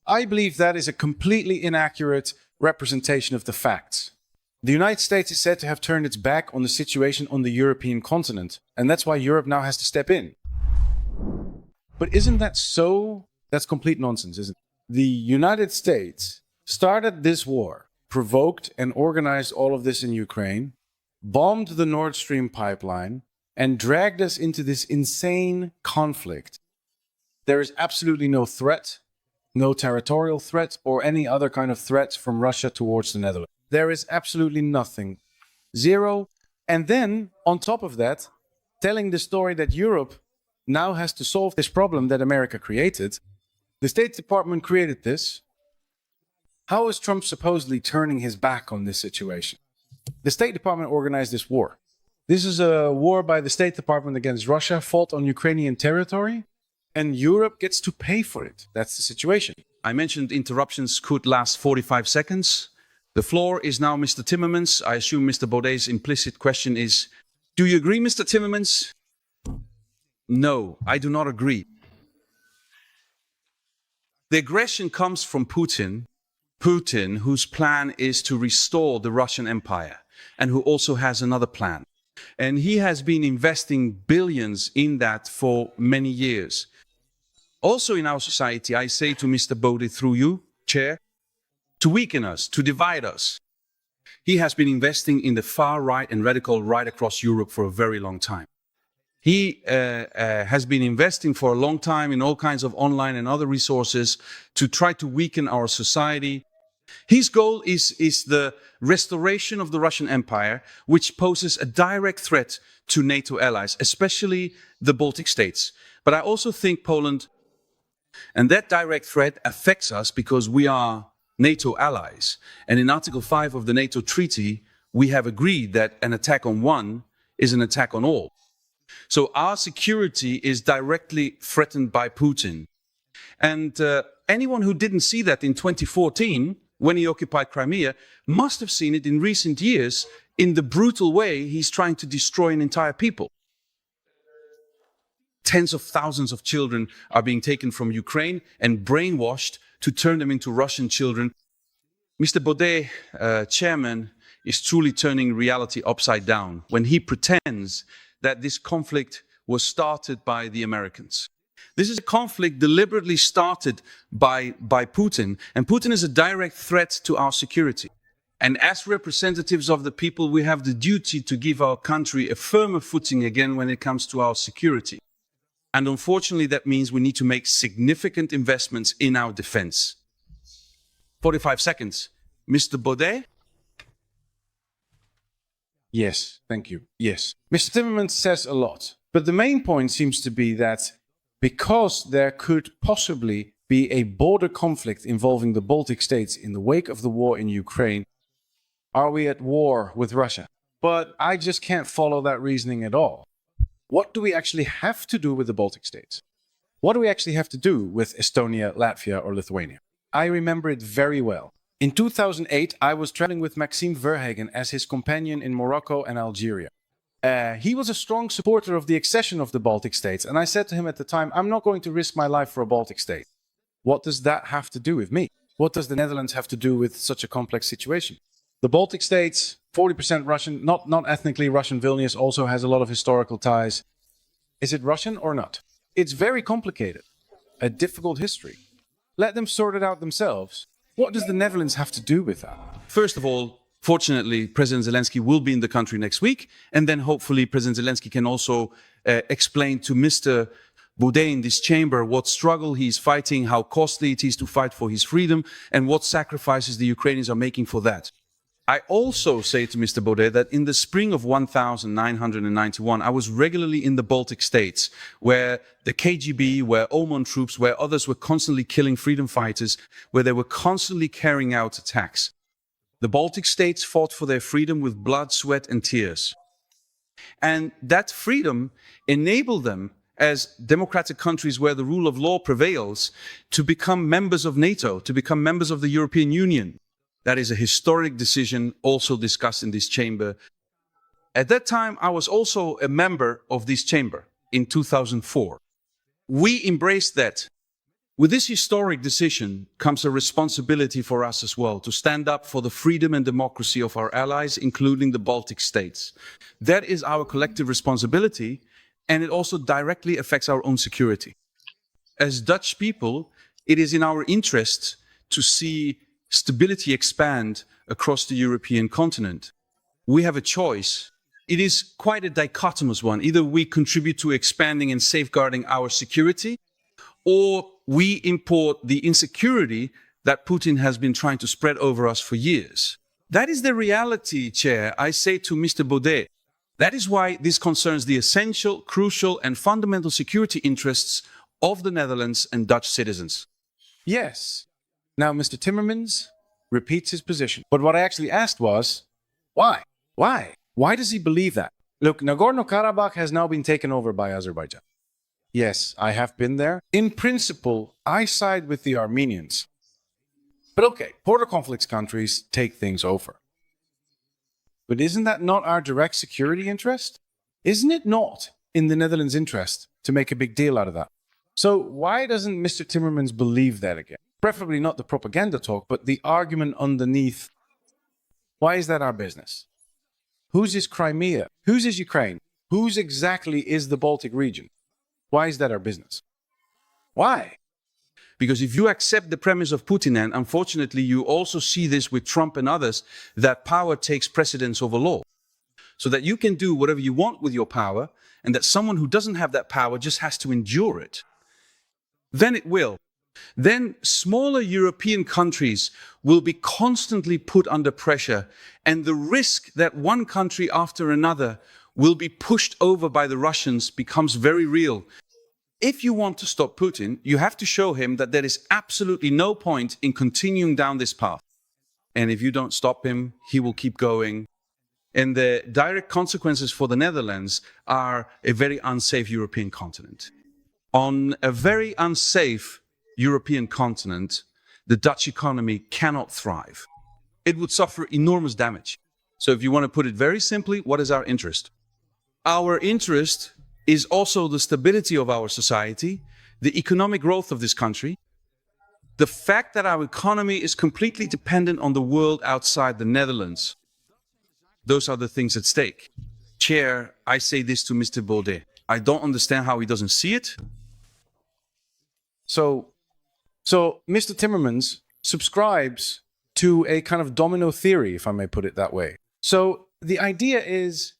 I believe that is a completely inaccurate representation of the facts. The United States is said to have turned its back on the situation on the European continent, and that's why Europe now has to step in. But isn't that so? That's complete nonsense, isn't it? The United States started this war, provoked and organized all of this in Ukraine, bombed the Nord Stream pipeline, and dragged us into this insane conflict. There is absolutely no threat, no territorial threat, or any other kind of threat from Russia towards the Netherlands. There is absolutely nothing. Zero. And then, on top of that, telling the story that Europe now has to solve this problem that America created. The State Department created this. How is Trump supposedly turning his back on this situation? The State Department organized this war. This is a war by the State Department against Russia, fought on Ukrainian territory, and Europe gets to pay for it. That's the situation. I mentioned interruptions could last 45 seconds. The floor is now Mr. Timmermans. I assume Mr. Baudet's implicit question is, do you agree, Mr. Timmermans? No, I do not agree. The aggression comes from Putin, whose plan is to restore the Russian Empire, and who also has another plan. And he has been investing billions in that for many years. Also in our society, I say to Mr. Baudet through you, Chair, to weaken us, to divide us. He has been investing in the far right and radical right across Europe for a very long time. He has been investing for a long time in all kinds of online and other resources to try to weaken our society. His goal is the restoration of the Russian Empire, which poses a direct threat to NATO allies, especially the Baltic states. But I also think Poland, and that direct threat affects us because we are NATO allies. And in Article 5 of the NATO Treaty, we have agreed that an attack on one is an attack on all. So our security is directly threatened by Putin. And anyone who didn't see that in 2014, when he occupied Crimea, must have seen it in recent years in the brutal way he's trying to destroy an entire people. Tens of thousands of children are being taken from Ukraine and brainwashed to turn them into Russian children. Mr. Baudet, chairman, is truly turning reality upside down when he pretends that this conflict was started by the Americans. This is a conflict deliberately started by Putin, and Putin is a direct threat to our security. And as representatives of the people, we have the duty to give our country a firmer footing again when it comes to our security. And unfortunately, that means we need to make significant investments in our defense. 45 seconds. Mr. Baudet? Yes, thank you. Yes. Mr. Timmermans says a lot, but the main point seems to be that because there could possibly be a border conflict involving the Baltic states in the wake of the war in Ukraine, are we at war with Russia? But I just can't follow that reasoning at all. What do we actually have to do with the Baltic states? What do we actually have to do with Estonia, Latvia, or Lithuania? I remember it very well. In 2008, I was traveling with Maxime Verhagen as his companion in Morocco and Algeria. He was a strong supporter of the accession of the Baltic states, and I said to him at the time, I'm not going to risk my life for a Baltic state. What does that have to do with me? What does the Netherlands have to do with such a complex situation? The Baltic states, 40% Russian, not ethnically Russian. Vilnius also has a lot of historical ties. Is it Russian or not? It's very complicated, a difficult history. Let them sort it out themselves. What does the Netherlands have to do with that? First of all, fortunately, President Zelensky will be in the country next week. And then hopefully President Zelensky can also explain to Mr. Baudet in this chamber what struggle he's fighting, how costly it is to fight for his freedom, and what sacrifices the Ukrainians are making for that. I also say to Mr. Baudet that in the spring of 1991, I was regularly in the Baltic states, where the KGB, where OMON troops, where others were constantly killing freedom fighters, where they were constantly carrying out attacks. The Baltic states fought for their freedom with blood, sweat, and tears. And that freedom enabled them, as democratic countries where the rule of law prevails, to become members of NATO, to become members of the European Union. That is a historic decision also discussed in this chamber. At that time, I was also a member of this chamber in 2004. We embraced that. With this historic decision comes a responsibility for us as well to stand up for the freedom and democracy of our allies, including the Baltic states. That is our collective responsibility, and it also directly affects our own security. As Dutch people, it is in our interest to see stability expand across the European continent. We have a choice. It is quite a dichotomous one. Either we contribute to expanding and safeguarding our security, or we import the insecurity that Putin has been trying to spread over us for years. That is the reality, Chair, I say to Mr. Baudet. That is why this concerns the essential, crucial and fundamental security interests of the Netherlands and Dutch citizens. Yes. Now, Mr. Timmermans repeats his position. But what I actually asked was, why? Why? Why does he believe that? Look, Nagorno-Karabakh has now been taken over by Azerbaijan. Yes, I have been there. In principle, I side with the Armenians. But okay, border conflicts countries take things over. But isn't that not our direct security interest? Isn't it not in the Netherlands' interest to make a big deal out of that? So why doesn't Mr. Timmermans believe that again? Preferably not the propaganda talk, but the argument underneath. Why is that our business? Whose is Crimea? Whose is Ukraine? Whose exactly is the Baltic region? Why is that our business? Why? Because if you accept the premise of Putin, and unfortunately you also see this with Trump and others, that power takes precedence over law. So that you can do whatever you want with your power, and that someone who doesn't have that power just has to endure it. Then it will. Then smaller European countries will be constantly put under pressure, and the risk that one country after another will be pushed over by the Russians becomes very real. If you want to stop Putin, you have to show him that there is absolutely no point in continuing down this path. And if you don't stop him, he will keep going. And the direct consequences for the Netherlands are a very unsafe European continent. On a very unsafe European continent, the Dutch economy cannot thrive. It would suffer enormous damage. So if you want to put it very simply, what is our interest? Our interest is also the stability of our society, the economic growth of this country, the fact that our economy is completely dependent on the world outside the Netherlands. Those are the things at stake. Chair, I say this to Mr. Baudet. I don't understand how he doesn't see it. So Mr. Timmermans subscribes to a kind of domino theory, if I may put it that way. So the idea is,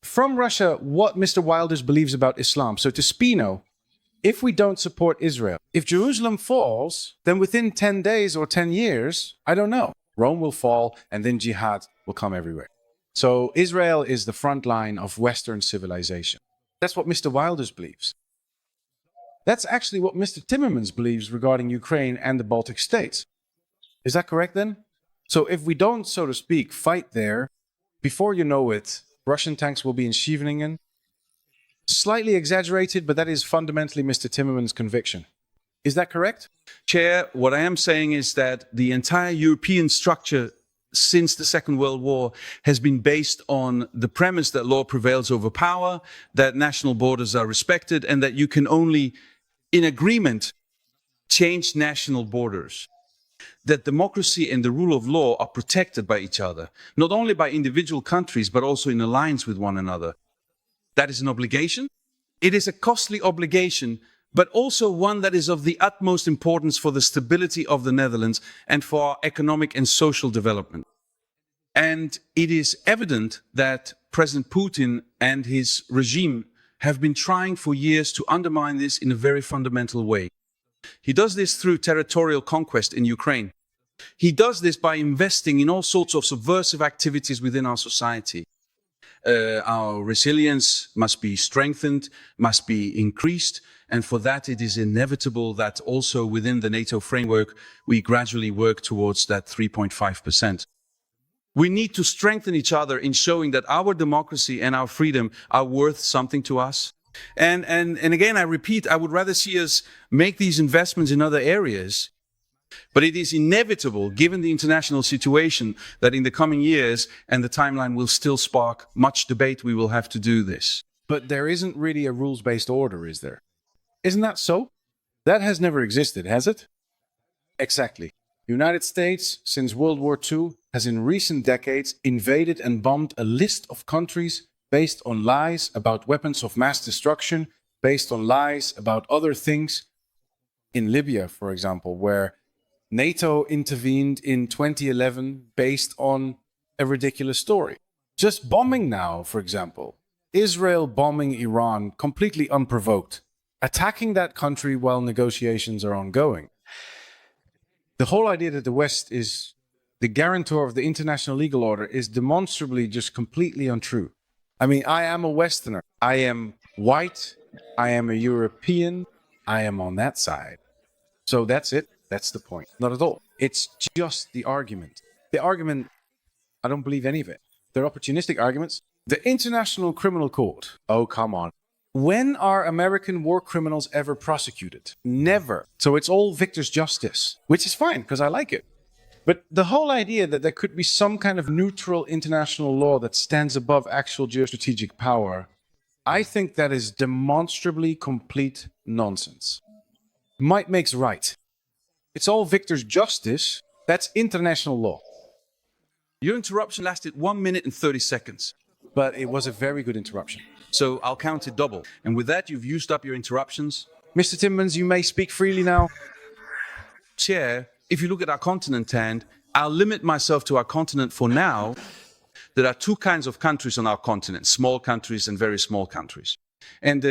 from Russia, what Mr. Wilders believes about Islam. So to Spino, if we don't support Israel, if Jerusalem falls, then within 10 days or 10 years, I don't know, Rome will fall and then jihad will come everywhere. So Israel is the front line of Western civilization. That's what Mr. Wilders believes. That's actually what Mr. Timmermans believes regarding Ukraine and the Baltic states. Is that correct then? So if we don't, so to speak, fight there, before you know it, Russian tanks will be in Scheveningen. Slightly exaggerated, but that is fundamentally Mr. Timmermans' conviction. Is that correct? Chair, what I am saying is that the entire European structure since the Second World War has been based on the premise that law prevails over power, that national borders are respected, and that you can only, in agreement, change national borders. That democracy and the rule of law are protected by each other, not only by individual countries, but also in alliance with one another. That is an obligation. It is a costly obligation, but also one that is of the utmost importance for the stability of the Netherlands and for our economic and social development. And it is evident that President Putin and his regime have been trying for years to undermine this in a very fundamental way. He does this through territorial conquest in Ukraine. He does this by investing in all sorts of subversive activities within our society. Our resilience must be strengthened, must be increased, and for that it is inevitable that also within the NATO framework we gradually work towards that 3.5%. We need to strengthen each other in showing that our democracy and our freedom are worth something to us. And again, I repeat, I would rather see us make these investments in other areas. But it is inevitable, given the international situation, that in the coming years, and the timeline will still spark much debate, we will have to do this. But there isn't really a rules-based order, is there? Isn't that so? That has never existed, has it? Exactly. The United States, since World War II, has in recent decades invaded and bombed a list of countries based on lies about weapons of mass destruction, based on lies about other things. In Libya, for example, where NATO intervened in 2011 based on a ridiculous story. Just bombing now, for example. Israel bombing Iran completely unprovoked, attacking that country while negotiations are ongoing. The whole idea that the West is the guarantor of the international legal order is demonstrably just completely untrue. I mean, I am a Westerner. I am white. I am a European. I am on that side. So that's it. That's the point. Not at all. It's just the argument. The argument, I don't believe any of it. They're opportunistic arguments. The International Criminal Court. Oh, come on. When are American war criminals ever prosecuted? Never. So it's all victor's justice, which is fine because I like it. But the whole idea that there could be some kind of neutral international law that stands above actual geostrategic power, I think that is demonstrably complete nonsense. Might makes right. It's all victor's justice. That's international law. Your interruption lasted 1 minute and 30 seconds. But it was a very good interruption. So I'll count it double. And with that, you've used up your interruptions. Mr. Timmermans, you may speak freely now. Chair, if you look at our continent, and I'll limit myself to our continent for now. There are two kinds of countries on our continent, small countries and very small countries. And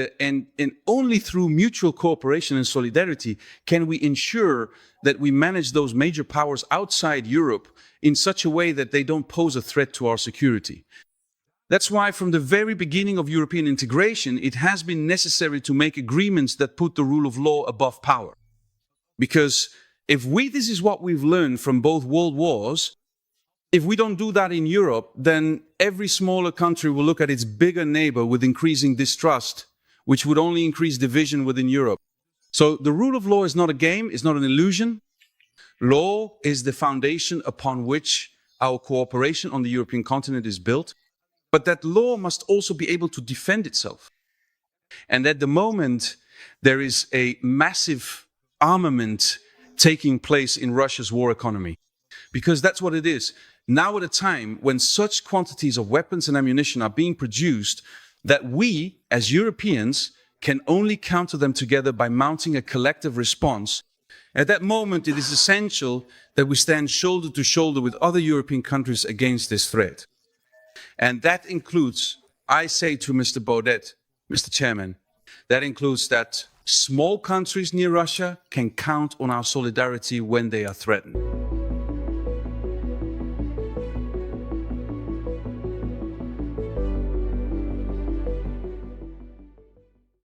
only through mutual cooperation and solidarity can we ensure that we manage those major powers outside Europe in such a way that they don't pose a threat to our security. That's why from the very beginning of European integration, it has been necessary to make agreements that put the rule of law above power. Because this is what we've learned from both world wars, if we don't do that in Europe, then every smaller country will look at its bigger neighbor with increasing distrust, which would only increase division within Europe. So the rule of law is not a game, it's not an illusion. Law is the foundation upon which our cooperation on the European continent is built. But that law must also be able to defend itself. And at the moment, there is a massive armament taking place in Russia's war economy. Because that's what it is. Now at a time when such quantities of weapons and ammunition are being produced, that we, as Europeans, can only counter them together by mounting a collective response. At that moment, it is essential that we stand shoulder to shoulder with other European countries against this threat. And that includes, I say to Mr. Baudet, Mr. Chairman, that includes that small countries near Russia can count on our solidarity when they are threatened.